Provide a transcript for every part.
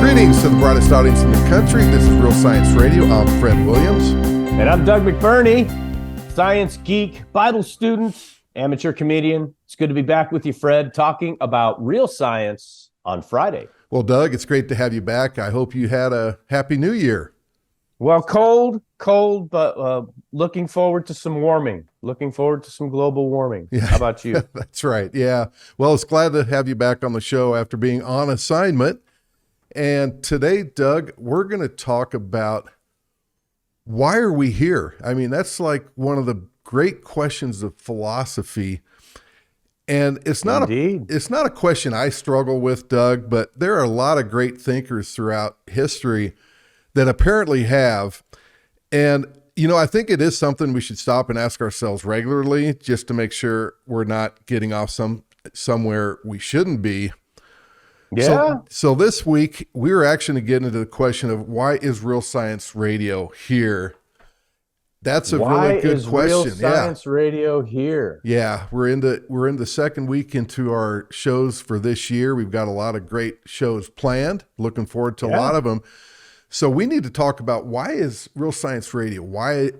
Greetings to the brightest audience in the country. This is Real Science Radio. I'm Fred Williams. And I'm Doug McBurney, science geek, Bible student, amateur comedian. It's good to be back with you, Fred, talking about real science on Friday. Well, Doug, it's great to have you back. I hope you had a happy new year. Well, cold, but looking forward to some warming. Looking forward to some global warming. Yeah. How about you? That's right. Yeah. Well, it's glad to have you back on the show after being on assignment. And today, Doug, we're going to talk about why are we here? I mean, that's like one of the great questions of philosophy. And it's not a question I struggle with, Doug, but there are a lot of great thinkers throughout history that apparently have. And, you know, I think it is something we should stop and ask ourselves regularly just to make sure we're not getting off somewhere we shouldn't be. Yeah. So this week, we're actually getting into the question of why is Real Science Radio here? That's a really good question. Why is Real Science Radio here? Yeah, we're in the second week into our shows for this year. We've got a lot of great shows planned. Looking forward to a lot of them. So we need to talk about why is Real Science Radio? Why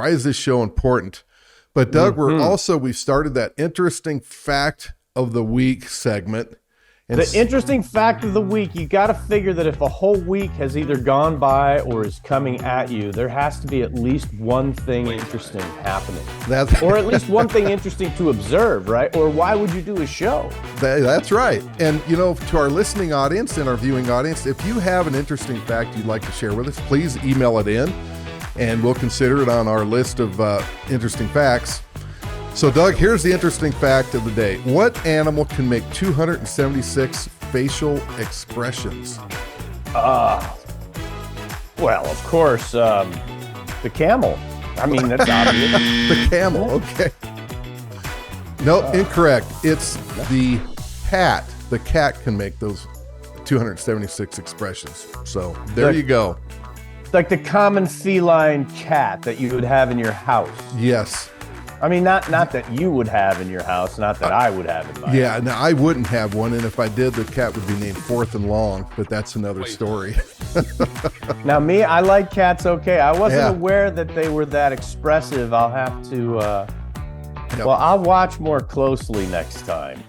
is this show important? But Doug, we've started that interesting fact of the week segment. And the interesting fact of the week, you got to figure that if a whole week has either gone by or is coming at you, there has to be at least one thing interesting happening. Or at least one thing interesting to observe, right? Or why would you do a show? That's right. And, you know, to our listening audience and our viewing audience, if you have an interesting fact you'd like to share with us, please email it in and we'll consider it on our list of interesting facts. So, Doug, here's the interesting fact of the day. What animal can make 276 facial expressions? Well, of course, the camel. I mean, that's obvious. The camel, okay. No, incorrect. It's the cat. The cat can make those 276 expressions. So, there you go. Like the common feline cat that you would have in your house. Yes. I mean, not that you would have in your house, not that I would have in my house. Yeah, no, I wouldn't have one, and if I did, the cat would be named Fourth and Long, but that's another story. Now, me, I like cats okay. I wasn't aware that they were that expressive. I'll have to, well, I'll watch more closely next time.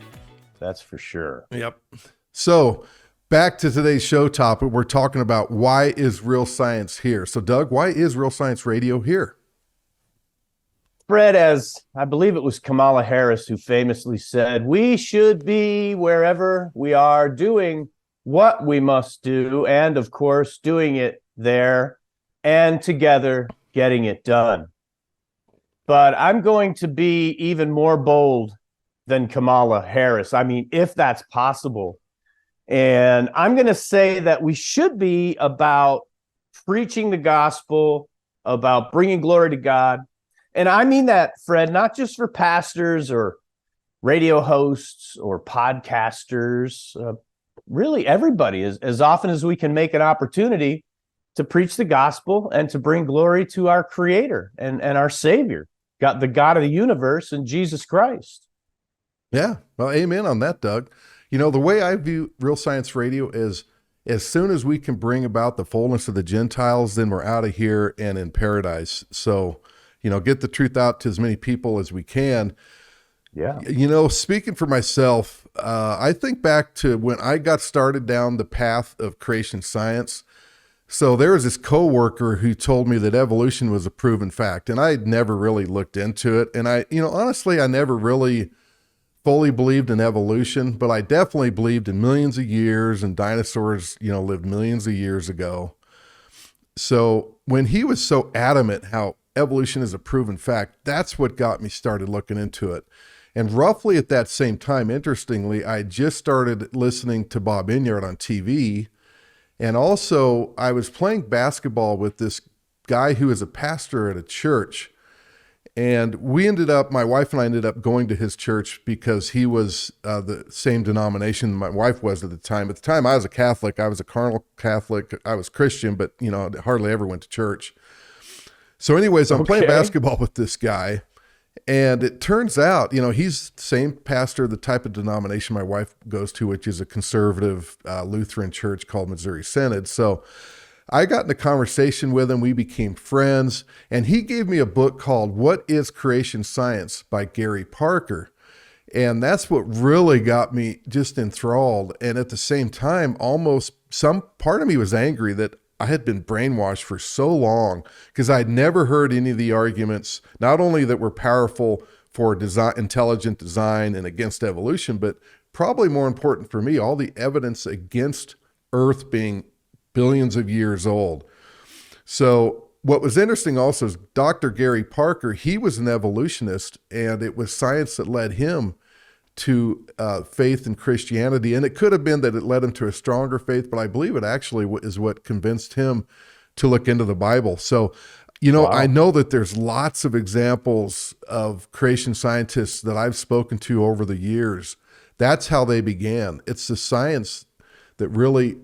That's for sure. Yep. So, back to today's show topic, we're talking about why is Real Science here? So, Doug, why is Real Science Radio here? Fred, as I believe it was Kamala Harris who famously said, we should be wherever we are doing what we must do, and of course, doing it there and together, getting it done. But I'm going to be even more bold than Kamala Harris. I mean, if that's possible. And I'm going to say that we should be about preaching the gospel, about bringing glory to God. And I mean that, Fred, not just for pastors or radio hosts or podcasters, really everybody, as often as we can make an opportunity to preach the gospel and to bring glory to our Creator and our Savior, God, the God of the universe, and Jesus Christ. Yeah, well, amen on that, Doug. You know, the way I view Real Science Radio is as soon as we can bring about the fullness of the Gentiles, then we're out of here and in paradise. So, you know, get the truth out to as many people as we can. Yeah. You know, speaking for myself, I think back to when I got started down the path of creation science. So there was this coworker who told me that evolution was a proven fact, and I had never really looked into it. And honestly, I never really fully believed in evolution, but I definitely believed in millions of years, and dinosaurs, lived millions of years ago. So when he was so adamant how evolution is a proven fact, that's what got me started looking into it. And roughly at that same time, interestingly, I just started listening to Bob Inyard on TV. And also I was playing basketball with this guy who is a pastor at a church. And my wife and I ended up going to his church because he was the same denomination my wife was at the time. At the time I was a Catholic. I was a carnal Catholic. I was Christian, but hardly ever went to church. So anyways, I'm playing basketball with this guy, And it turns out, he's the same pastor, the type of denomination my wife goes to, which is a conservative Lutheran church called Missouri Synod. So I got in a conversation with him. We became friends, and he gave me a book called What is Creation Science by Gary Parker. And that's what really got me just enthralled. And at the same time, almost some part of me was angry that I had been brainwashed for so long because I'd never heard any of the arguments, not only that were powerful for intelligent design and against evolution, but probably more important for me, all the evidence against Earth being billions of years old. So what was interesting also is Dr. Gary Parker, he was an evolutionist, and it was science that led him to faith in Christianity. And it could have been that it led him to a stronger faith, but I believe it actually is what convinced him to look into the Bible. So, wow. I know that there's lots of examples of creation scientists that I've spoken to over the years. That's how they began. It's the science that really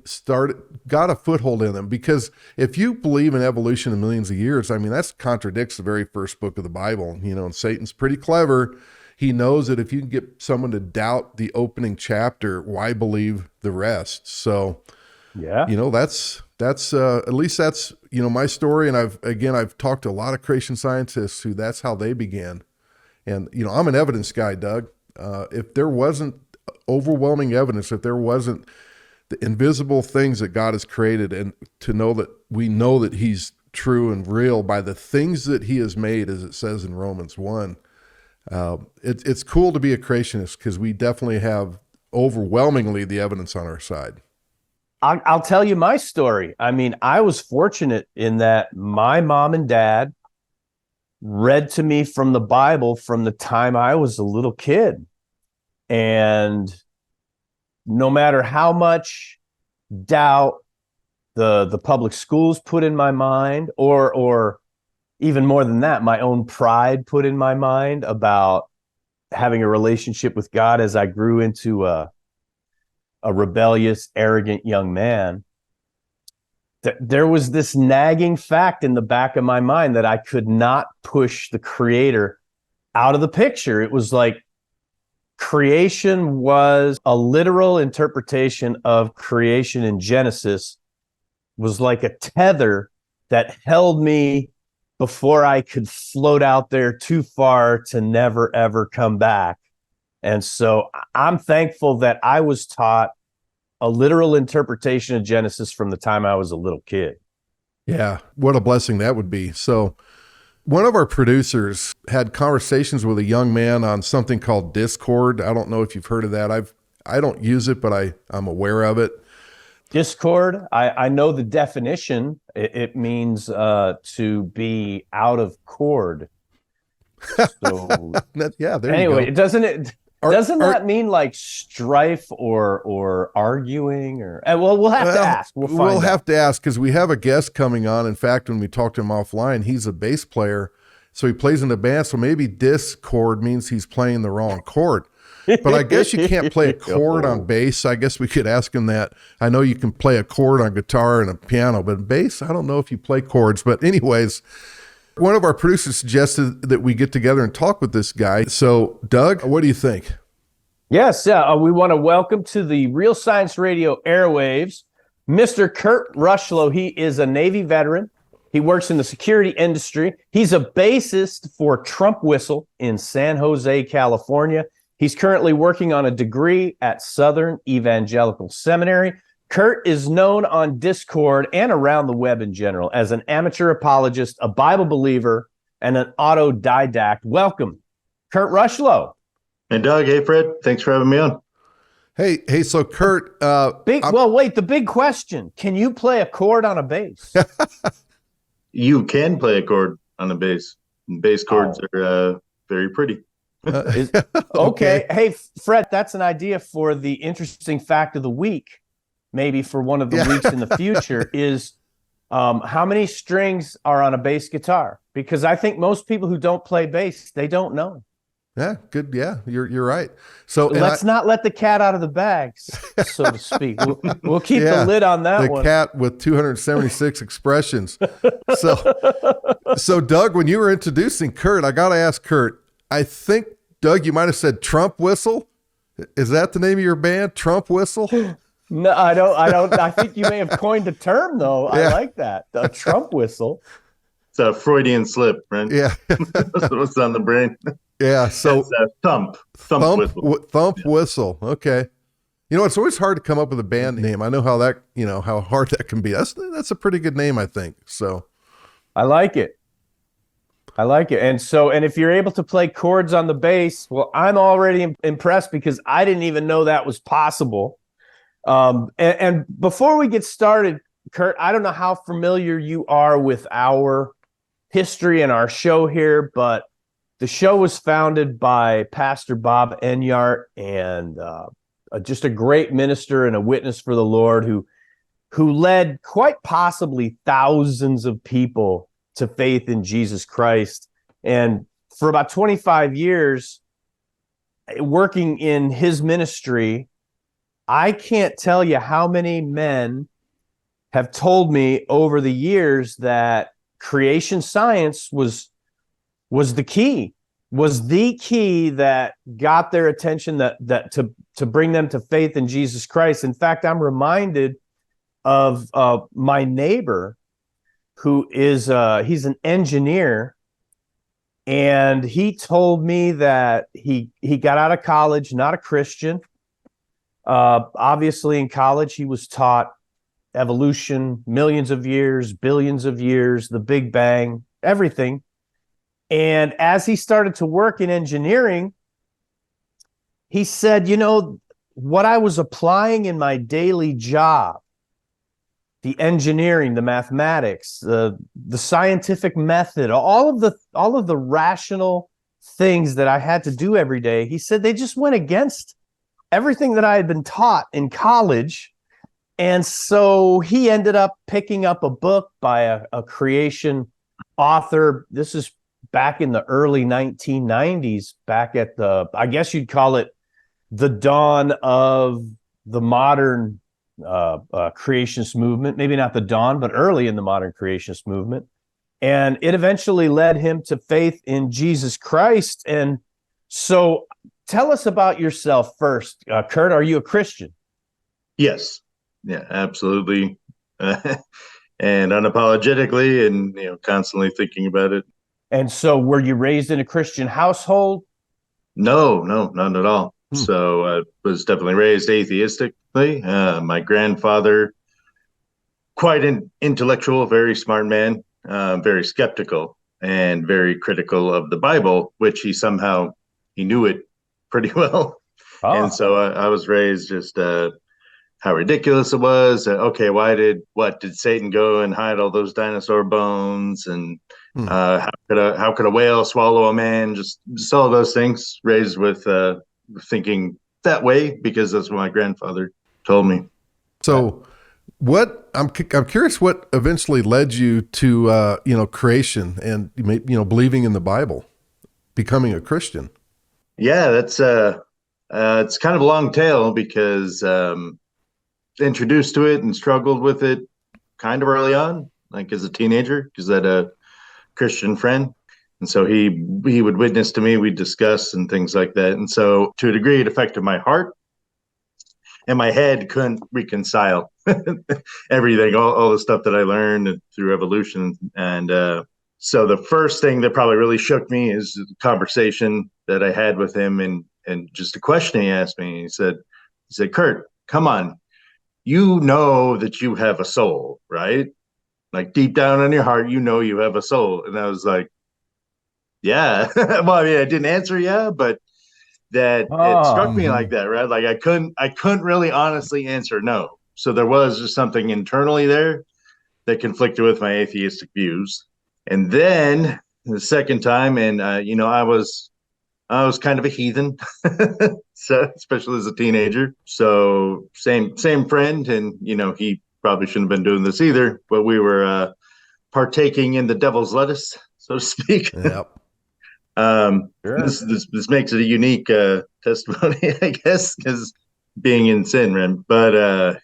got a foothold in them. Because if you believe in evolution in millions of years, that contradicts the very first book of the Bible, and Satan's pretty clever. He knows that if you can get someone to doubt the opening chapter, why believe the rest? So, yeah, that's at least that's, my story. And I've talked to a lot of creation scientists who that's how they began. And, I'm an evidence guy, Doug. If there wasn't overwhelming evidence, if there wasn't the invisible things that God has created, and to know that we know that he's true and real by the things that he has made, as it says in Romans 1, it's cool to be a creationist because we definitely have overwhelmingly the evidence on our side. I'll tell you my story. I was fortunate in that my mom and dad read to me from the Bible from the time I was a little kid. And no matter how much doubt the public schools put in my mind, or even more than that, my own pride put in my mind about having a relationship with God as I grew into a rebellious, arrogant young man, there was this nagging fact in the back of my mind that I could not push the Creator out of the picture. It was like creation was a literal interpretation of creation in Genesis, was like a tether that held me before I could float out there too far to never, ever come back. And so I'm thankful that I was taught a literal interpretation of Genesis from the time I was a little kid. Yeah, what a blessing that would be. So one of our producers had conversations with a young man on something called Discord. I don't know if you've heard of that. I don't use it, but I'm aware of it. Discord, I know the definition. It means to be out of chord. So yeah, there anyway, you go. Doesn't that mean like strife or arguing or? Well, we'll have to ask. We'll have to ask because we have a guest coming on. In fact, when we talked to him offline, he's a bass player, so he plays in a band. So maybe discord means he's playing the wrong chord. But I guess you can't play a chord on bass. I guess we could ask him that. I know you can play a chord on guitar and a piano, but bass, I don't know if you play chords. But anyways, one of our producers suggested that we get together and talk with this guy. So, Doug, what do you think? Yes, we want to welcome to the Real Science Radio airwaves, Mr. Kurt Rushlow. He is a Navy veteran. He works in the security industry. He's a bassist for Trump Whistle in San Jose, California. He's currently working on a degree at Southern Evangelical Seminary. Kurt is known on Discord and around the web in general as an amateur apologist, a Bible believer, and an autodidact. Welcome, Kurt Rushlow. Hey, Doug. Hey, Fred. Thanks for having me on. Hey. So, Kurt, the big question: can you play a chord on a bass? You can play a chord on a bass. Bass chords are very pretty. Okay. Hey, Fred, that's an idea for the interesting fact of the week. Maybe for one of the weeks in the future is how many strings are on a bass guitar? Because I think most people who don't play bass, they don't know. Yeah, good. Yeah, you're right. So let's not let the cat out of the bag, so to speak. We'll keep the lid on that one. The cat with 276 expressions. So Doug, when you were introducing Kurt, I got to ask Kurt, I think, Doug, you might have said Trump Whistle. Is that the name of your band, Trump Whistle? No, I don't. I think you may have coined a term, though. I Yeah. like that. The Trump whistle. It's a Freudian slip, right? Yeah. That's what's on the brain. Yeah. So It's a thump whistle. Thump Whistle. Okay. You know, it's always hard to come up with a band name. I know how that, how hard that can be. That's a pretty good name, I think. So I like it. And if you're able to play chords on the bass, well, I'm already impressed because I didn't even know that was possible. And before we get started, Kurt, I don't know how familiar you are with our history and our show here, but the show was founded by Pastor Bob Enyart, and just a great minister and a witness for the Lord who led quite possibly thousands of people to faith in Jesus Christ. And for about 25 years, working in his ministry, I can't tell you how many men have told me over the years that creation science was the key that got their attention, that to bring them to faith in Jesus Christ. In fact, I'm reminded of my neighbor who is he's an engineer, and he told me that he got out of college, not a Christian. Obviously in college he was taught evolution, millions of years, billions of years, the Big Bang, everything. And as he started to work in engineering, he said, what I was applying in my daily job, the engineering, the mathematics, the scientific method, all of the rational things that I had to do every day, he said they just went against everything that I had been taught in college. And so he ended up picking up a book by a creation author. This is back in the early 1990s, back at I guess you'd call it the dawn of the modern creationist movement. Maybe not the dawn, but early in the modern creationist movement. And it eventually led him to faith in Jesus Christ. And so tell us about yourself first. Kurt, are you a Christian? Yes. Yeah, absolutely. And unapologetically, and, constantly thinking about it. And so were you raised in a Christian household? No, not at all. So I was definitely raised atheistically. My grandfather, quite an intellectual, very smart man, very skeptical and very critical of the Bible, which he knew it pretty well. Oh. And so I was raised just how ridiculous it was. Okay, what did Satan go and hide all those dinosaur bones? And how could a whale swallow a man? Just all those things. Raised with thinking that way because that's what my grandfather told me. So, I'm curious what eventually led you to creation and believing in the Bible, becoming a Christian. Yeah, that's it's kind of a long tale because introduced to it and struggled with it kind of early on, like as a teenager, because I had a Christian friend. And so he would witness to me, we'd discuss and things like that. And so to a degree, it affected my heart, and my head couldn't reconcile everything, all the stuff that I learned through evolution. And so the first thing that probably really shook me is the conversation that I had with him, and just a question he asked me. He said, Kurt, come on. You know that you have a soul, right? Like deep down in your heart, you have a soul. And I was like, yeah. Well, I mean, I didn't answer but that it struck me like that, right? Like I couldn't really honestly answer no. So there was just something internally there that conflicted with my atheistic views. And then the second time, and I was kind of a heathen, so especially as a teenager. So same friend, and he probably shouldn't have been doing this either, but we were partaking in the devil's lettuce, so to speak. Yep. Sure. This makes it a unique testimony, I guess, because being in sin, man. But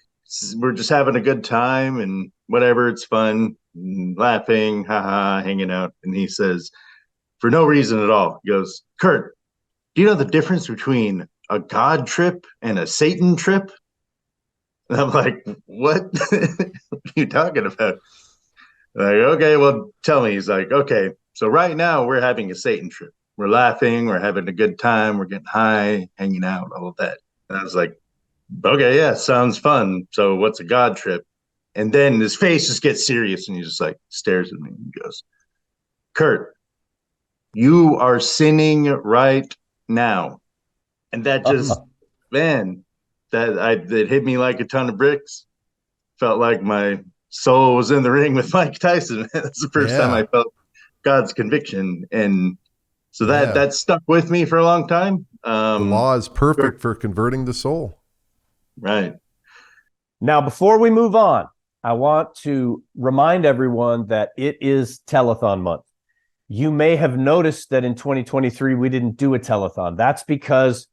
we're just having a good time and whatever. It's fun, laughing, haha, hanging out. And he says, for no reason at all. He goes, Kurt, do you know the difference between a God trip and a Satan trip? And I'm like, what? What are you talking about? Like, okay, well, tell me. He's like, okay, so right now we're having a Satan trip. We're laughing, we're having a good time, we're getting high, hanging out, all of that. And I was like, okay, yeah, sounds fun. So what's a God trip? And then his face just gets serious and he just like stares at me and goes, Kurt, you are sinning right now. And that just, man, it hit me like a ton of bricks. Felt like my soul was in the ring with Mike Tyson. That's the first time I felt God's conviction. And so that stuck with me for a long time. The law is perfect for converting the soul. Right. Now, before we move on, I want to remind everyone that it is telethon month. You may have noticed that in 2023, we didn't do a telethon. That's because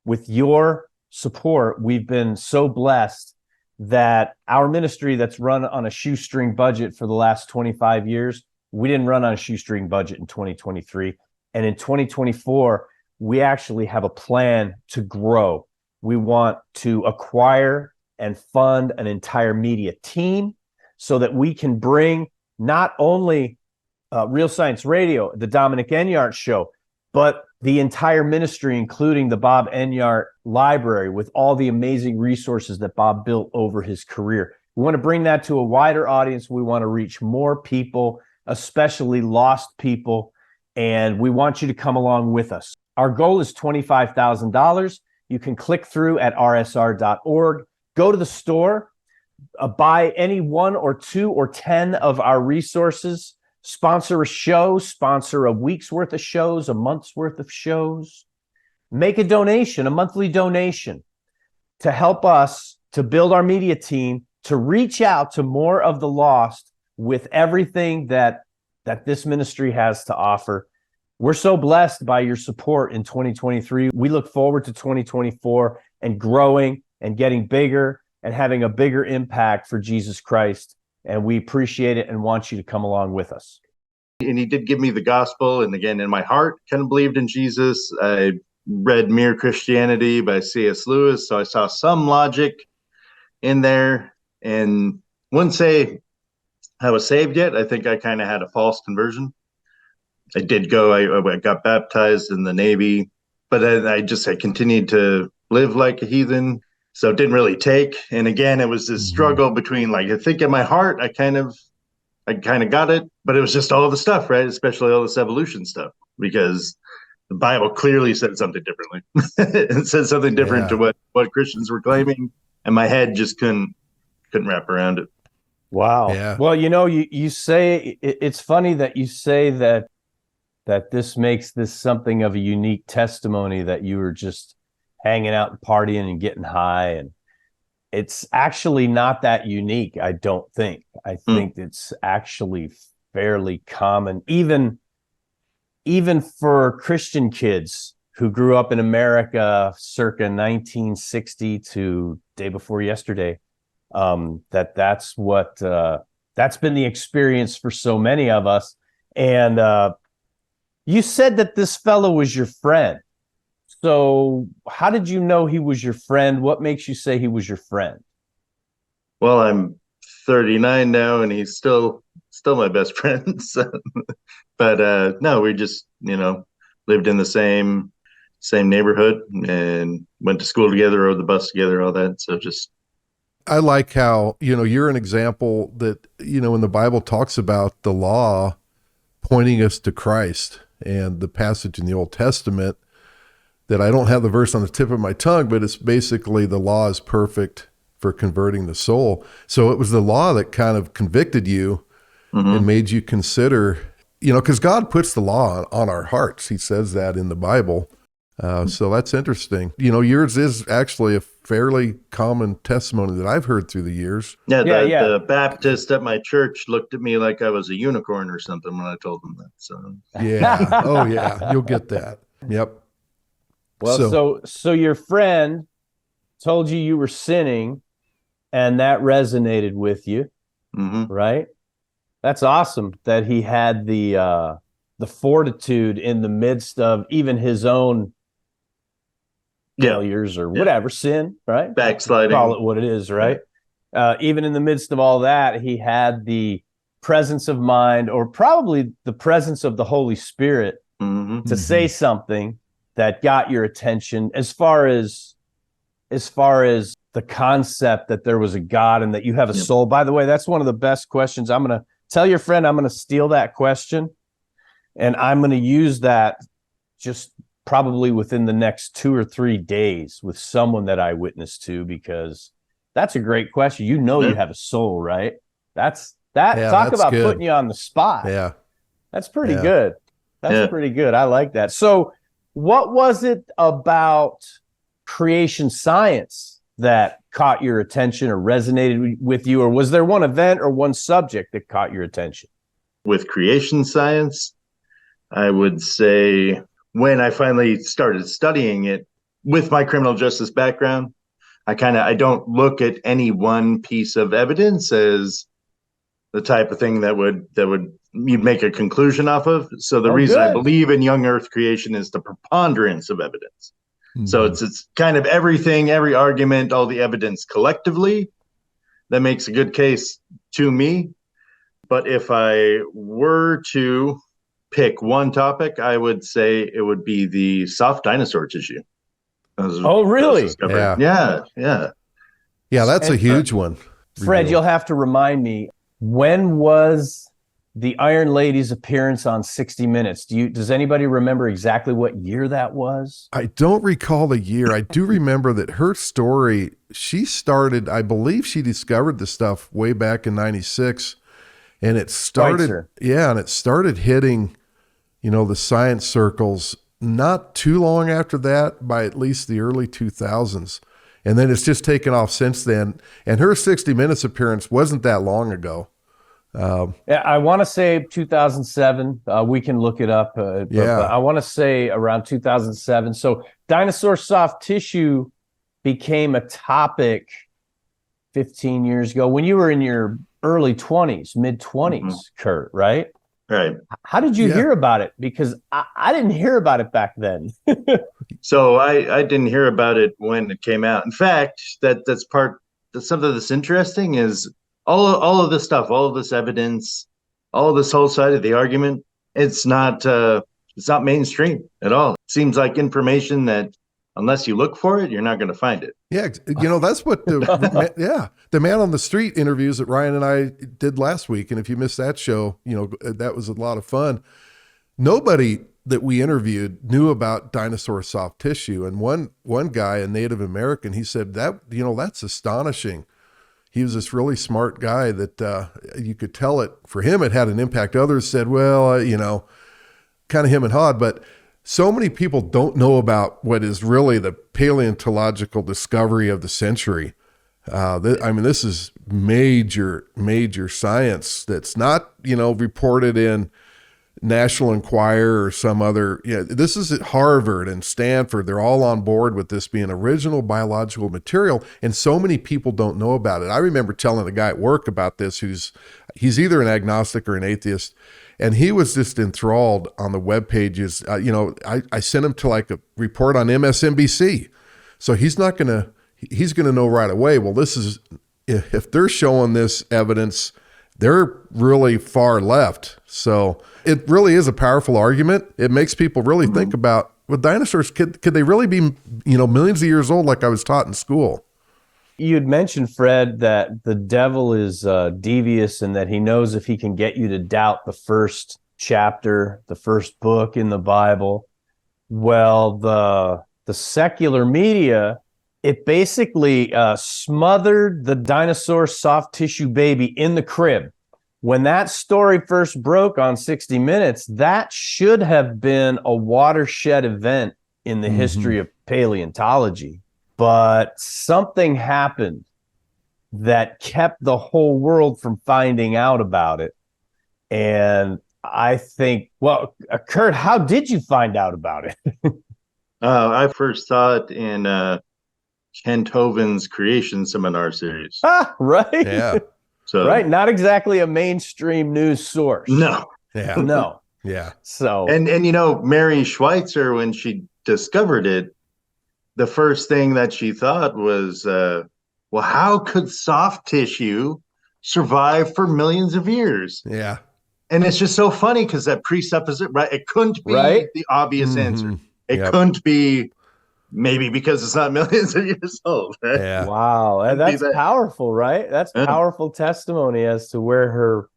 with your support, we've been so blessed that our ministry that's run on a shoestring budget for the last 25 years, we didn't run on a shoestring budget in 2023. And in 2024, we actually have a plan to grow. We want to acquire and fund an entire media team so that we can bring not only Real Science Radio, the Dominic Enyart Show, but the entire ministry, including the Bob Enyart Library, with all the amazing resources that Bob built over his career. We want to bring that to a wider audience. We want to reach more people, especially lost people, and we want you to come along with us. Our goal is $25,000. You can click through at rsr.org, go to the store, buy any 1 or 2 or 10 of our resources, sponsor a show, sponsor a week's worth of shows, a month's worth of shows. Make a donation, a monthly donation, to help us to build our media team, to reach out to more of the lost with everything that this ministry has to offer. We're so blessed by your support in 2023. We look forward to 2024 and growing and getting bigger and having a bigger impact for Jesus Christ. And we appreciate it and want you to come along with us. And he did give me the gospel. And again, in my heart, kind of believed in Jesus. I read Mere Christianity by C.S. Lewis. So I saw some logic in there, and wouldn't say I was saved yet. I think I kind of had a false conversion. I did go, I got baptized in the Navy, but I continued to live like a heathen. So it didn't really take. And again, it was this struggle between, like, I think in my heart, I kind of got it, but it was just all the stuff, right? Especially all this evolution stuff, because the Bible clearly said something differently. It said something different to what Christians were claiming. And my head just couldn't wrap around it. Wow. Yeah. Well, you say, it's funny that you say that this makes this something of a unique testimony, that you were just hanging out and partying and getting high. And it's actually not that unique, I don't think. I think it's actually fairly common, even for Christian kids who grew up in America circa 1960 to day before yesterday. That's been the experience for so many of us. And you said that this fellow was your friend. So how did you know he was your friend? What makes you say he was your friend? Well, I'm 39 now, and he's still my best friend. So, but no, we just lived in the same neighborhood and went to school together, rode the bus together, all that. So just. I like how, you're an example that, when the Bible talks about the law pointing us to Christ, and the passage in the Old Testament that I don't have the verse on the tip of my tongue, but it's basically the law is perfect for converting the soul. So it was the law that kind of convicted you and made you consider, because God puts the law on our hearts. He says that in the Bible. So that's interesting. Yours is actually a fairly common testimony that I've heard through the years. Yeah, the Baptist at my church looked at me like I was a unicorn or something when I told them that. So yeah, oh yeah, you'll get that. Yep. Well, so your friend told you were sinning, and that resonated with you, right? That's awesome that he had the the fortitude in the midst of even his own failures or whatever, sin, right? Backsliding. Call it what it is, right? Even in the midst of all that, he had the presence of mind, or probably the presence of the Holy Spirit, to say something that got your attention as far as the concept that there was a God and that you have a soul. By the way, that's one of the best questions. I'm going to tell your friend, I'm going to steal that question, and I'm going to use that just probably within the next 2 or 3 days with someone that I witnessed to, because that's a great question. You have a soul, right? Talk about good. putting you on the spot. Yeah. That's pretty good. That's pretty good. I like that. So what was it about creation science that caught your attention or resonated with you? Or was there one event or one subject that caught your attention? With creation science, I would say when I finally started studying it with my criminal justice background, I don't look at any one piece of evidence as the type of thing that would you'd make a conclusion off of. So the reason I believe in young earth creation is the preponderance of evidence. So it's kind of everything, every argument, all the evidence collectively that makes a good case to me. But if I were to pick one topic, I would say it would be the soft dinosaur tissue. Oh, really? Yeah. Yeah, that's a huge one. Fred, you'll have to remind me, when was the Iron Lady's appearance on 60 Minutes? Does anybody remember exactly what year that was? I don't recall the year. I do remember that her story, she started, I believe she discovered the stuff way back in 96, and it started, and it started hitting, the science circles not too long after that, by at least the early 2000s. And then it's just taken off since then. And her 60 Minutes appearance wasn't that long ago. I want to say 2007. We can look it up. But I want to say around 2007. So dinosaur soft tissue became a topic 15 years ago when you were in your early 20s, mid 20s, Kurt, right? Right. How did you hear about it? Because I didn't hear about it back then. So I didn't hear about it when it came out. In fact, that's something that's interesting is all of this stuff, all of this evidence, all of this whole side of the argument, it's not mainstream at all. It seems like information that unless you look for it, you're not going to find it. Yeah, that's what the man on the street interviews that Ryan and I did last week. And if you missed that show, that was a lot of fun. Nobody that we interviewed knew about dinosaur soft tissue. And one guy, a Native American, he said that's astonishing. He was this really smart guy that you could tell it for him. It had an impact. Others said, well, kind of him and Hod, but so many people don't know about what is really the paleontological discovery of the century. This is major science that's not, reported in National Enquirer or some other. This is at Harvard and Stanford. They're all on board with this being original biological material, and so many people don't know about it. I remember telling a guy at work about this he's either an agnostic or an atheist, and he was just enthralled on the web pages. I sent him to like a report on MSNBC. So he's going to know right away, well, this is, if they're showing this evidence, they're really far left. So it really is a powerful argument. It makes people really think about, well, dinosaurs, could they really be, millions of years old like I was taught in school? You had mentioned, Fred, that the devil is devious and that he knows if he can get you to doubt the first chapter, the first book in the Bible. Well, the secular media, it basically smothered the dinosaur soft tissue baby in the crib. When that story first broke on 60 Minutes, that should have been a watershed event in the history of paleontology. But something happened that kept the whole world from finding out about it. And I think, Kurt, how did you find out about it? I first saw it in Kent Hovind's Creation Seminar series. Right. Yeah. So right. Not exactly a mainstream news source. No. Yeah. No. Yeah. So And Mary Schweitzer, when she discovered it, the first thing that she thought was, well, how could soft tissue survive for millions of years? Yeah. And it's just so funny because that presupposes, right? It couldn't be right. the obvious answer. It Yep. couldn't be maybe because it's not millions of years old. Right? Yeah. Wow. And Couldn't be that's that. powerful, right? That's Yeah. powerful testimony as to where her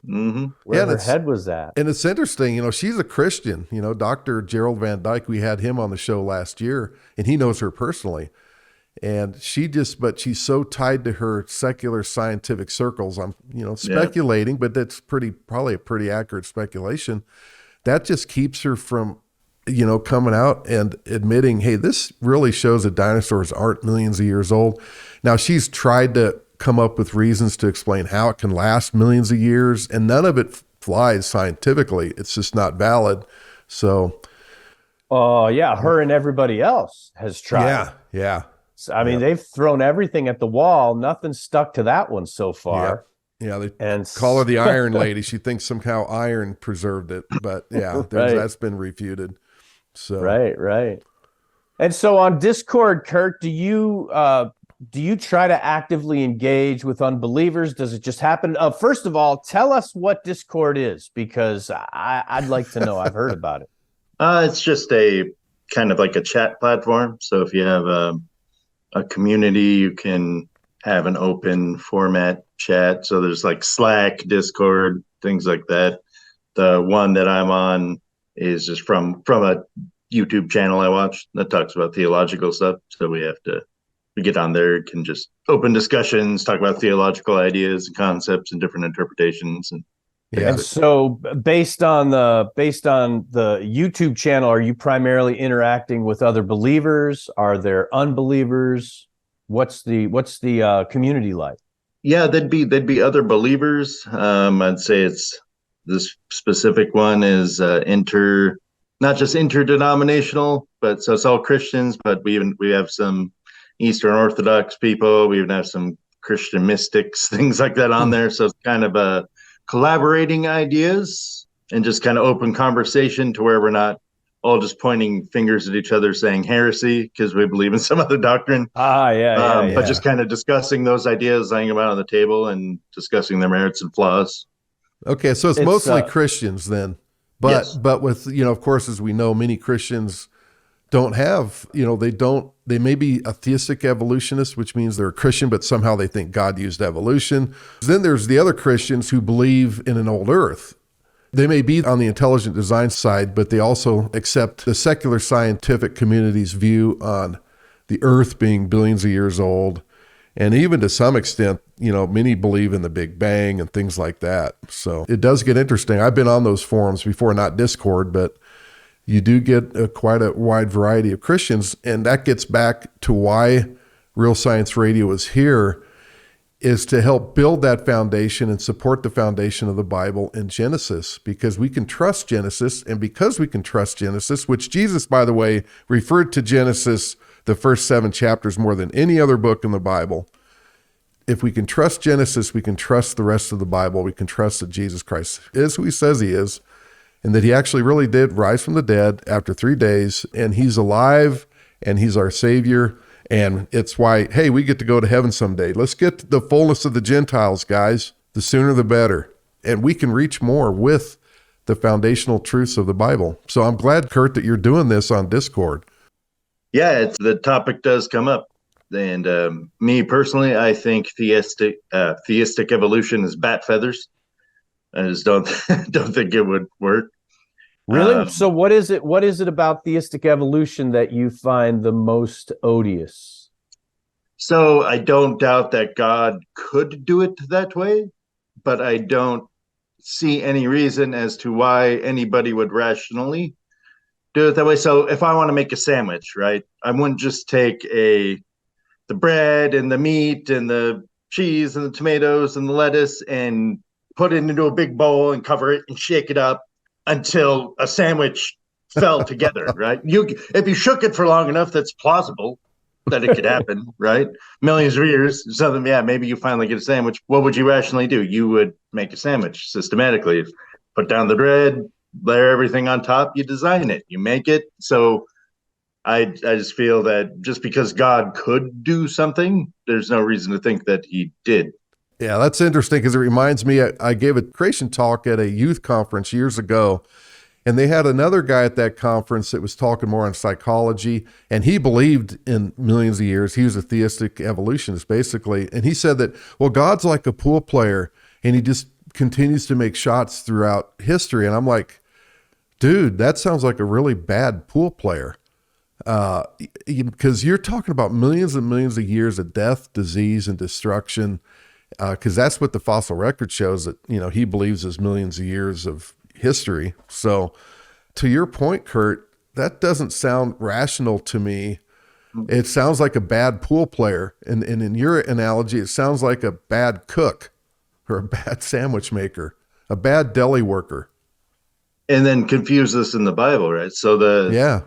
Mm-hmm. where Yeah, her head was at. And it's interesting, she's a Christian, Dr. Gerald Van Dyke, we had him on the show last year and he knows her personally. And but she's so tied to her secular scientific circles. I'm, speculating, but that's probably a pretty accurate speculation. That just keeps her from, coming out and admitting, hey, this really shows that dinosaurs aren't millions of years old. Now she's tried to come up with reasons to explain how it can last millions of years, and none of it flies scientifically. It's just not valid. So, Oh yeah, her and everybody else has tried. Yeah. I mean, they've thrown everything at the wall. Nothing stuck to that one so far. Yeah, they And call her the Iron Lady. She thinks somehow iron preserved it, but yeah, Right. that's been refuted. So Right. And so on Discord, Kurt, do you try to actively engage with unbelievers? Does it just happen? First of all, tell us what Discord is, because I'd like to know. I've heard about it. It's just a kind of like a chat platform. So if you have a community, you can have an open format chat. So there's like Slack, Discord, things like that. The one that I'm on is just from a YouTube channel I watch that talks about theological stuff. So we get on there, can just open discussions, talk about theological ideas and concepts and different interpretations. And so based on the YouTube channel, are you primarily interacting with other believers? Are there unbelievers? What's the community like? Yeah, they'd be other believers. I'd say it's this specific one is not just interdenominational, but so it's all Christians, but we have some Eastern Orthodox people. We even have some Christian mystics, things like that on there. So it's kind of a collaborating ideas and just kind of open conversation to where we're not all just pointing fingers at each other saying heresy because we believe in some other doctrine. But just kind of discussing those ideas, laying them out on the table and discussing their merits and flaws. Okay, so it's mostly Christians then. But yes. But with, of course, as we know, many Christians don't have, they may be a theistic evolutionists, which means they're a Christian, but somehow they think God used evolution. Then there's the other Christians who believe in an old earth. They may be on the intelligent design side, but they also accept the secular scientific community's view on the earth being billions of years old. And even to some extent, many believe in the Big Bang and things like that. So it does get interesting. I've been on those forums before, not Discord, but you do get quite a wide variety of Christians. And that gets back to why Real Science Radio is here, is to help build that foundation and support the foundation of the Bible in Genesis, because we can trust Genesis. And because we can trust Genesis, which Jesus, by the way, referred to Genesis, the first 7 chapters, more than any other book in the Bible. If we can trust Genesis, we can trust the rest of the Bible. We can trust that Jesus Christ is who he says he is, and that he actually really did rise from the dead after 3 days, and he's alive, and he's our Savior. And it's why, hey, we get to go to heaven someday. Let's get to the fullness of the Gentiles, guys. The sooner the better. And we can reach more with the foundational truths of the Bible. So I'm glad, Kurt, that you're doing this on Discord. Yeah, the topic does come up. And me personally, I think theistic evolution is bat feathers. I just don't think it would work. Really? So what is it about theistic evolution that you find the most odious? So I don't doubt that God could do it that way, but I don't see any reason as to why anybody would rationally do it that way. So if I want to make a sandwich, right, I wouldn't just take the bread and the meat and the cheese and the tomatoes and the lettuce and put it into a big bowl and cover it and shake it up until a sandwich fell together, right? If you shook it for long enough, that's plausible that it could happen, right? Millions of years, something, maybe you finally get a sandwich. What would you rationally do? You would make a sandwich systematically. Put down the bread, layer everything on top, you design it, you make it. So I just feel that just because God could do something, there's no reason to think that he did. Yeah, that's interesting because it reminds me, I gave a creation talk at a youth conference years ago, and they had another guy at that conference that was talking more on psychology, and he believed in millions of years. He was a theistic evolutionist, basically. And he said that, well, God's like a pool player, and he just continues to make shots throughout history. And I'm like, dude, that sounds like a really bad pool player. Because you're talking about millions and millions of years of death, disease, and destruction. Because that's what the fossil record shows, that, he believes is millions of years of history. So to your point, Kurt, that doesn't sound rational to me. It sounds like a bad pool player. And in your analogy, it sounds like a bad cook or a bad sandwich maker, a bad deli worker. And then confuse this in the Bible, right? So if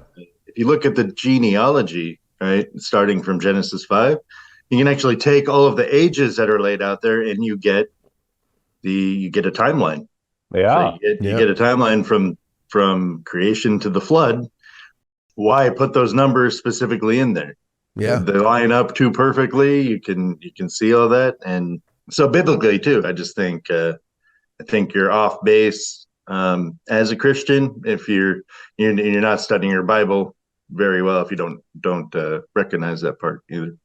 you look at the genealogy, right, starting from Genesis 5, you can actually take all of the ages that are laid out there, and you get a timeline. Yeah. So you get a timeline from creation to the flood. Why put those numbers specifically in there? Yeah. They line up too perfectly. You can see all that. And so biblically too, I just think I think you're off base as a Christian if you're not studying your Bible very well, if you don't recognize that part either.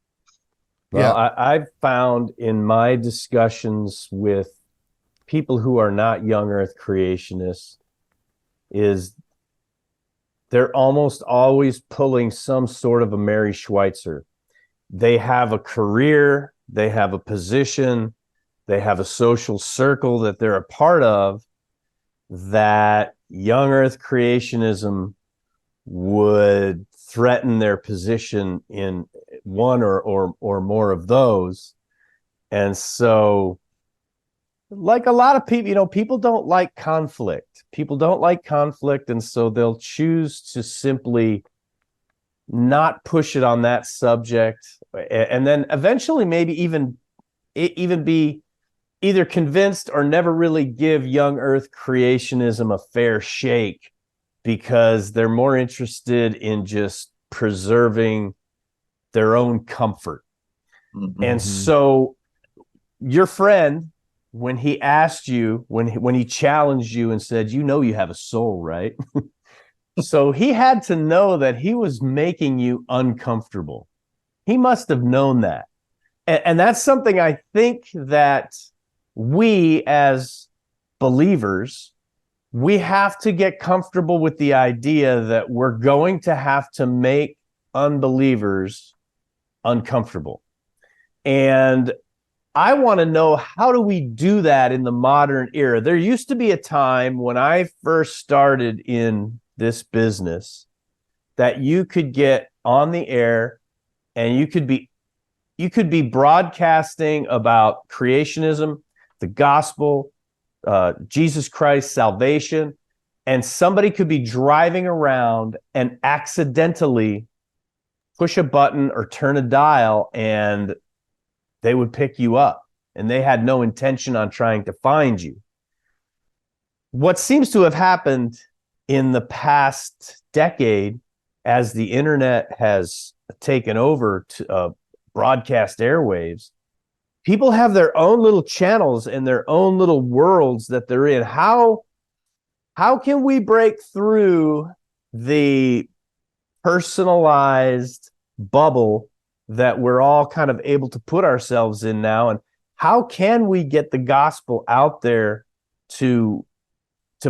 Well, yeah. I've found in my discussions with people who are not young earth creationists is they're almost always pulling some sort of a Mary Schweitzer. They have a career, they have a position, they have a social circle that they're a part of, that young earth creationism would threaten their position in one or more of those. And so, like a lot of people, people don't like conflict. People don't like conflict, and so they'll choose to simply not push it on that subject, and then eventually maybe even be either convinced or never really give young earth creationism a fair shake, because they're more interested in just preserving their own comfort. Mm-hmm. And so your friend, when he asked you, when he challenged you and said, you have a soul, right? So he had to know that he was making you uncomfortable. He must have known that. And that's something I think that we as believers, we have to get comfortable with the idea that we're going to have to make unbelievers uncomfortable. And I want to know, how do we do that in the modern era? There used to be a time when I first started in this business that you could get on the air and you could be broadcasting about creationism, the gospel, Jesus Christ, salvation, and somebody could be driving around and accidentally push a button or turn a dial, and they would pick you up, and they had no intention on trying to find you. What seems to have happened in the past decade, as the internet has taken over to broadcast airwaves, people have their own little channels and their own little worlds that they're in. How can we break through the personalized bubble that we're all kind of able to put ourselves in now? And how can we get the gospel out there to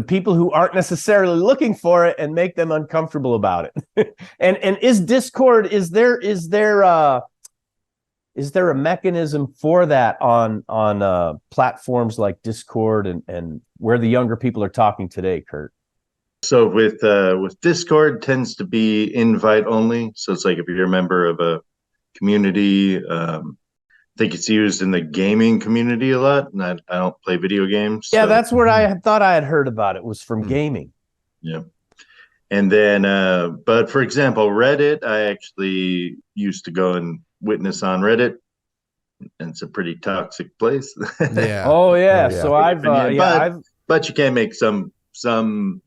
people who aren't necessarily looking for it and make them uncomfortable about it? and is Discord, is there a mechanism for that on platforms like Discord and where the younger people are talking today, Kurt? So with Discord, tends to be invite only. So it's like if you're a member of a community, I think it's used in the gaming community a lot. And I don't play video games. Yeah, so that's where I thought I had heard about it, was from gaming. Yeah. And then, but for example, Reddit, I actually used to go and witness on Reddit. And it's a pretty toxic place. Yeah. Oh yeah. So but you can't make some some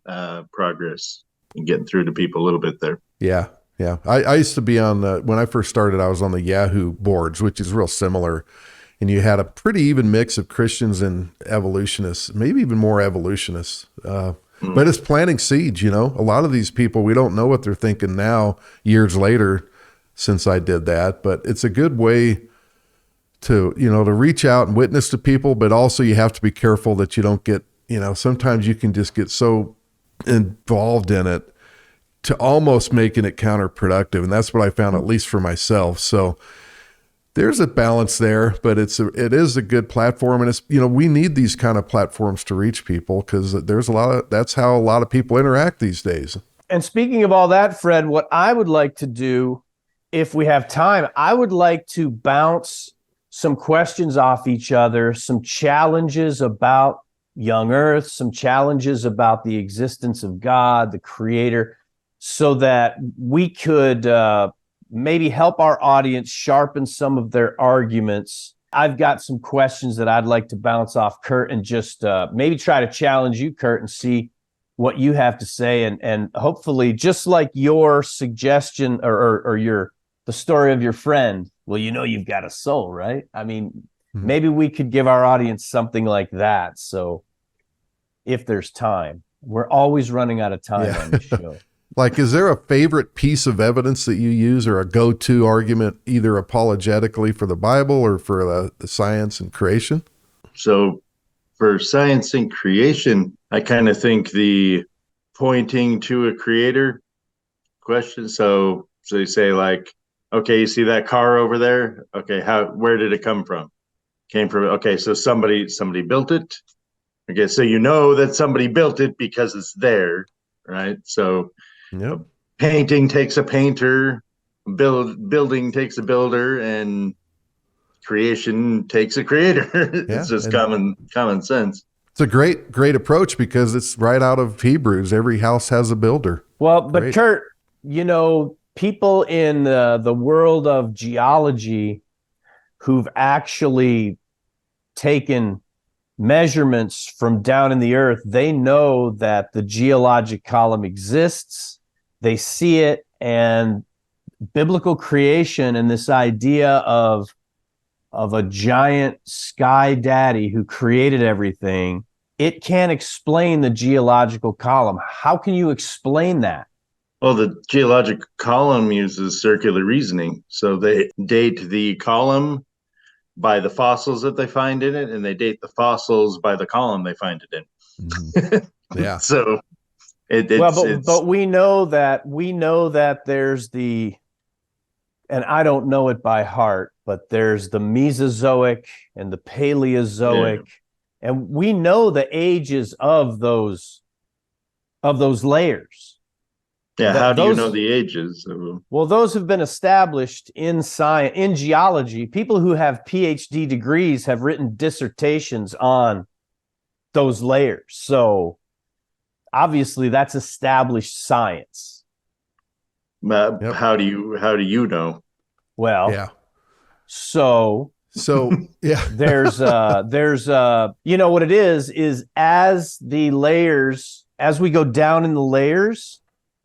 progress in getting through to people a little bit there. Yeah. Yeah. I used to be on when I first started, I was on the Yahoo boards, which is real similar. And you had a pretty even mix of Christians and evolutionists, maybe even more evolutionists. But it's planting seeds, a lot of these people, we don't know what they're thinking now, years later, since I did that, but it's a good way to, to reach out and witness to people, but also you have to be careful that you don't get, sometimes you can just get so involved in it to almost making it counterproductive. And that's what I found, at least for myself. So there's a balance there, but it is a good platform. And it's, we need these kind of platforms to reach people because that's how a lot of people interact these days. And speaking of all that, Fred, what I would like to do, if we have time, I would like to bounce some questions off each other, some challenges about young earth, some challenges about the existence of God, the creator, so that we could maybe help our audience sharpen some of their arguments. I've got some questions that I'd like to bounce off Kurt and just maybe try to challenge you, Kurt, and see what you have to say. And hopefully, just like your suggestion or the story of your friend, well, you've got a soul, right? I mean, maybe we could give our audience something like that. So if there's time, we're always running out of time on the show. Like, is there a favorite piece of evidence that you use or a go-to argument, either apologetically for the Bible or for the science and creation? So for science and creation, I kind of think the pointing to a creator question. So you say like, okay, you see that car over there? Okay, where did it come from? Came from, okay, so somebody built it. Okay, so that somebody built it because it's there, right? So yep. Painting takes a painter, building takes a builder, and creation takes a creator. It's just common sense. It's a great approach because it's right out of Hebrews. Every house has a builder. Well, but Kurt, people in the world of geology who've actually taken measurements from down in the earth, they know that the geologic column exists. They see it, and biblical creation and this idea of a giant sky daddy who created everything, it can't explain the geological column. How can you explain that? Well, the geologic column uses circular reasoning. So they date the column by the fossils that they find in it, and they date the fossils by the column they find it in. Mm-hmm. Yeah. So but we know that there's and I don't know it by heart, but there's the Mesozoic and the Paleozoic, and we know the ages of those layers. Yeah, how do you know the ages? Well, those have been established in science, in geology. People who have PhD degrees have written dissertations on those layers. So obviously that's established science. Yep. How do you know? Well, yeah. So yeah, there's what it is as we go down in the layers,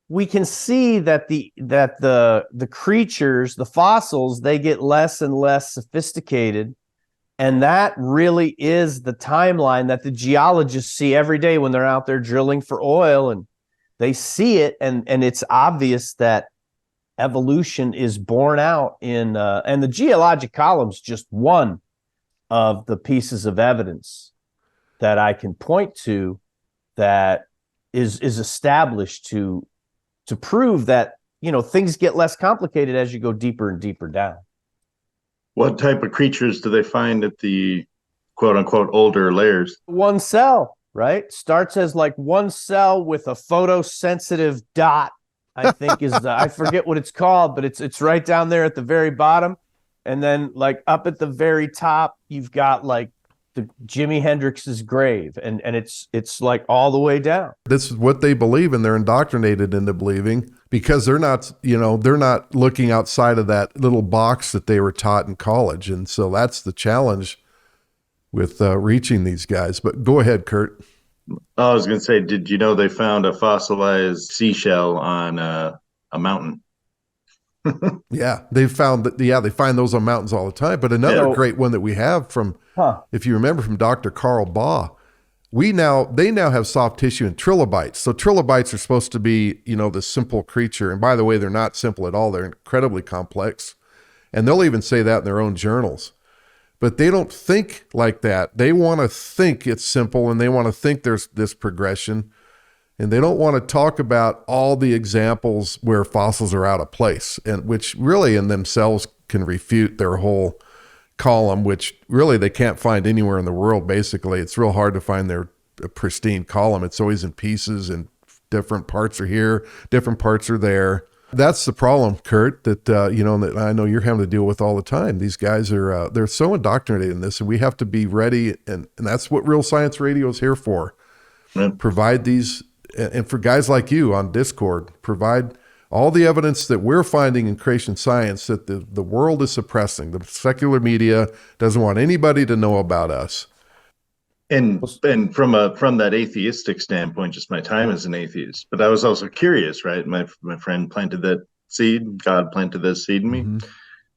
we can see that the creatures, the fossils, they get less and less sophisticated. And that really is the timeline that the geologists see every day when they're out there drilling for oil, and they see it, and it's obvious that evolution is borne out in and the geologic column's just one of the pieces of evidence that I can point to that is established to prove that things get less complicated as you go deeper and deeper down. What type of creatures do they find at the quote unquote older layers? One cell, right? Starts as like one cell with a photosensitive dot, I think is I forget what it's called, but it's right down there at the very bottom. And then like up at the very top, you've got like the Jimi Hendrix's grave, and it's like all the way down. This is what they believe, and they're indoctrinated into believing because they're not looking outside of that little box that they were taught in college. And so that's the challenge with reaching these guys. But go ahead, Kurt. I was going to say, did you know they found a fossilized seashell on a mountain? Yeah, they've found that. Yeah, they find those on mountains all the time. But another So- great one that we have from, Huh. if you remember, from Dr. Carl Baugh, they now have soft tissue and trilobites. So trilobites are supposed to be, this simple creature. And by the way, they're not simple at all. They're incredibly complex. And they'll even say that in their own journals. But they don't think like that. They want to think it's simple, and they want to think there's this progression. And they don't want to talk about all the examples where fossils are out of place, and which really in themselves can refute their whole column, which really they can't find anywhere in the world. Basically, it's real hard to find their pristine column. It's always in pieces, and different parts are here, different parts are there. That's the problem, Kurt, that that I know you're having to deal with all the time. These guys are they're so indoctrinated in this, and we have to be ready, and that's what Real Science Radio is here for. Right. Provide these, and for guys like you on Discord, provide all the evidence that we're finding in creation science that the world is suppressing. The secular media doesn't want anybody to know about us. And from that atheistic standpoint, just my time as an atheist, but I was also curious, right? My friend planted that seed. God planted that seed in me. Mm-hmm.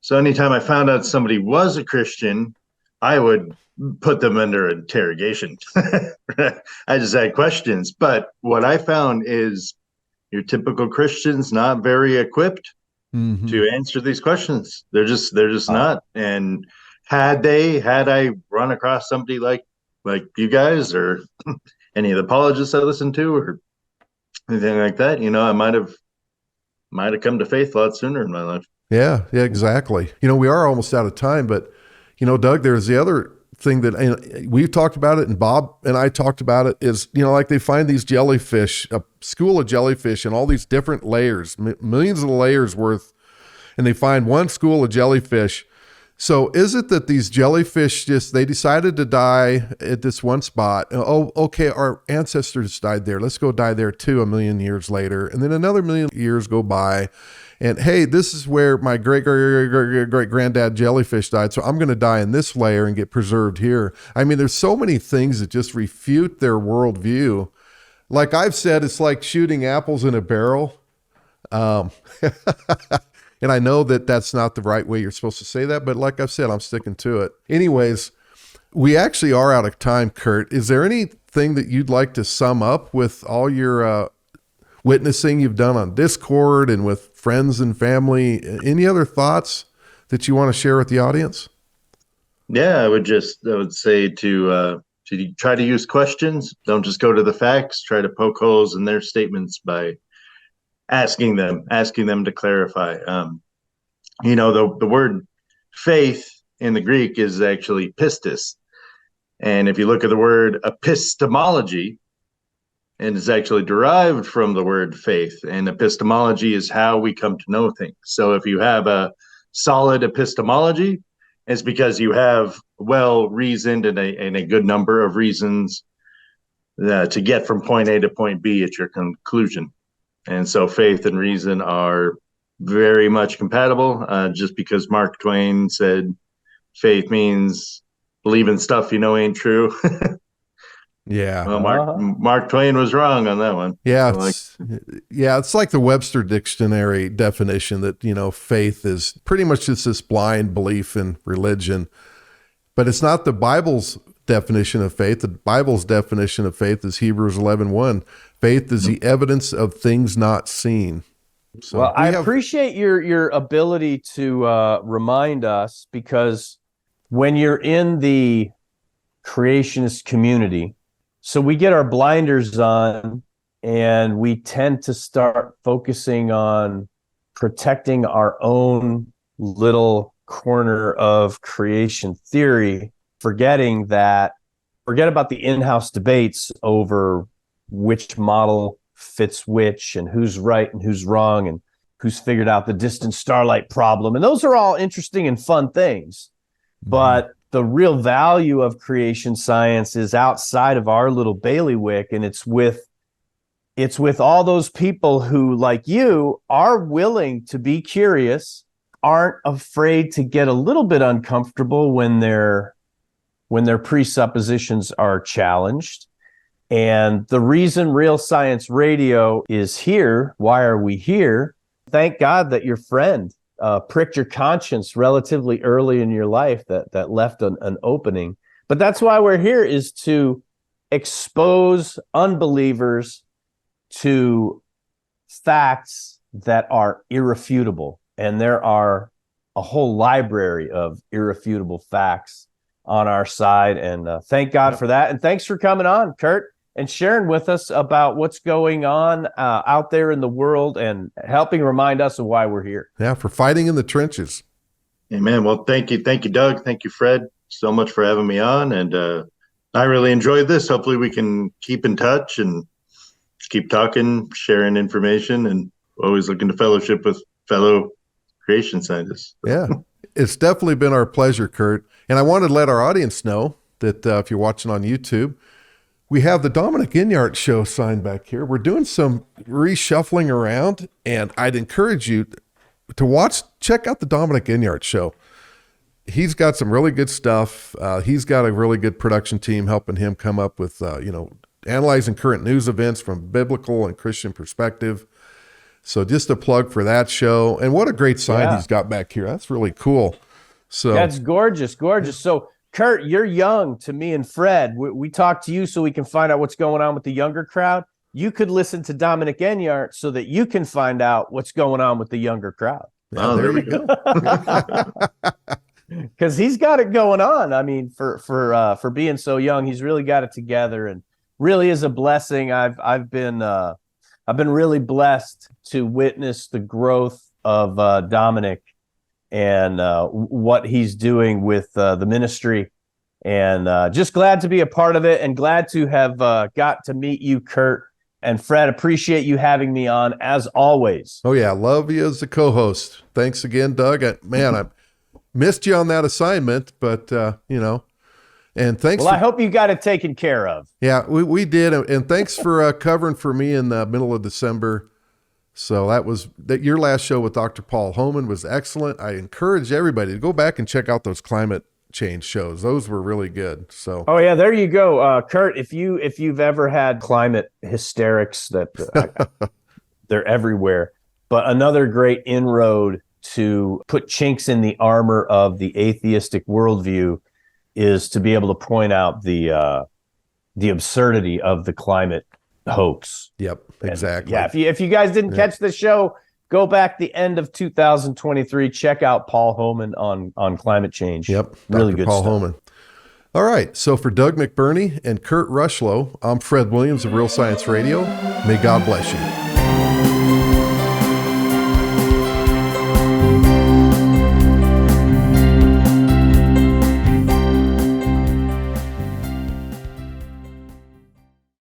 So anytime I found out somebody was a Christian, I would put them under interrogation. I just had questions. But what I found is your typical Christians not very equipped to answer these questions. They're just not. And had I run across somebody like you guys or any of the apologists I listened to or anything like that, I might have come to faith a lot sooner in my life. Yeah, exactly. We are almost out of time, but Doug, there's the other thing that we've talked about it, and Bob and I talked about it, is like they find these jellyfish, a school of jellyfish, and all these different layers, millions of layers worth, and they find one school of jellyfish. So is it that these jellyfish they decided to die at this one spot? Oh, okay, our ancestors died there. Let's go die there too 1 million years later. And then another 1 million years go by. And hey, this is where my great granddad jellyfish died. So I'm going to die in this layer and get preserved here. I mean, there's so many things that just refute their worldview. Like I've said, it's like shooting apples in a barrel. And I know that that's not the right way you're supposed to say that, but like I've said, I'm sticking to it. Anyways, we actually are out of time, Kurt. Is there anything that you'd like to sum up with all your witnessing you've done on Discord and with friends and family? Any other thoughts that you want to share with the audience? Yeah, I would say to try to use questions. Don't just go to the facts. Try to poke holes in their statements by asking them to clarify. The word faith in the Greek is actually pistis. And if you look at the word epistemology, and it's actually derived from the word faith, and epistemology is how we come to know things. So if you have a solid epistemology, it's because you have well-reasoned and a good number of reasons to get from point A to point B at your conclusion. And so faith and reason are very much compatible. Just because Mark Twain said faith means believing stuff ain't true. Yeah. Well, Mark Twain was wrong on that one. Yeah. It's like the Webster Dictionary definition that, faith is pretty much just this blind belief in religion, but it's not the Bible's definition of faith. The Bible's definition of faith is Hebrews 11:1. Faith is the evidence of things not seen. So well, I appreciate your ability to remind us, because when you're in the creationist community, so we get our blinders on and we tend to start focusing on protecting our own little corner of creation theory, forget about the in-house debates over which model fits which and who's right and who's wrong and who's figured out the distant starlight problem. And those are all interesting and fun things. But the real value of creation science is outside of our little bailiwick, and it's with all those people who, like you, are willing to be curious, aren't afraid to get a little bit uncomfortable when their presuppositions are challenged, And the reason Real Science Radio is here, why are we here? Thank God that your friend pricked your conscience relatively early in your life that left an opening. But that's why we're here, is to expose unbelievers to facts that are irrefutable. And there are a whole library of irrefutable facts on our side. And thank God for that. And thanks for coming on, Kurt, and sharing with us about what's going on out there in the world and helping remind us of why we're here. Yeah, for fighting in the trenches. Amen. Well, thank you, Doug. Thank you, Fred, so much for having me on. And I really enjoyed this. Hopefully we can keep in touch and keep talking, sharing information, and always looking to fellowship with fellow creation scientists. Yeah, it's definitely been our pleasure, Kurt. And I wanted to let our audience know that if you're watching on YouTube, we have the Dominic Inyart show sign back here. We're doing some reshuffling around, and I'd encourage you to check out the Dominic Inyart show. He's got some really good stuff. He's got a really good production team helping him come up with, analyzing current news events from biblical and Christian perspective. So just a plug for that show. And what a great sign he's got back here. That's really cool. So that's gorgeous, gorgeous. So Kurt, you're young to me and Fred. We talk to you so we can find out what's going on with the younger crowd. You could listen to Dominic Inyart so that you can find out what's going on with the younger crowd. Yeah, there we go. Because he's got it going on. I mean, for being so young, he's really got it together, and really is a blessing. I've been really blessed to witness the growth of Dominic and what he's doing with the ministry, and just glad to be a part of it, and glad to have got to meet you, Kurt. And Fred, appreciate you having me on as always. Oh yeah, love you as a co-host. Thanks again, Doug. I missed you on that assignment, but and thanks. Well, I hope you got it taken care of. Yeah, we did, and thanks for covering for me in the middle of December. So your last show with Dr. Paul Homan was excellent. I encourage everybody to go back and check out those climate change shows. Those were really good. So oh yeah, there you go, Kurt. If you've ever had climate hysterics, they're everywhere. But another great inroad to put chinks in the armor of the atheistic worldview is to be able to point out the absurdity of the climate hoax. Yep, exactly. And if you guys didn't catch the show, go back the end of 2023. Check out Paul Homan on climate change. Yep, really Dr. good Paul stuff. Homan. All right, so for Doug McBurney and Kurt Rushlow, I'm Fred Williams of Real Science Radio. May God bless you.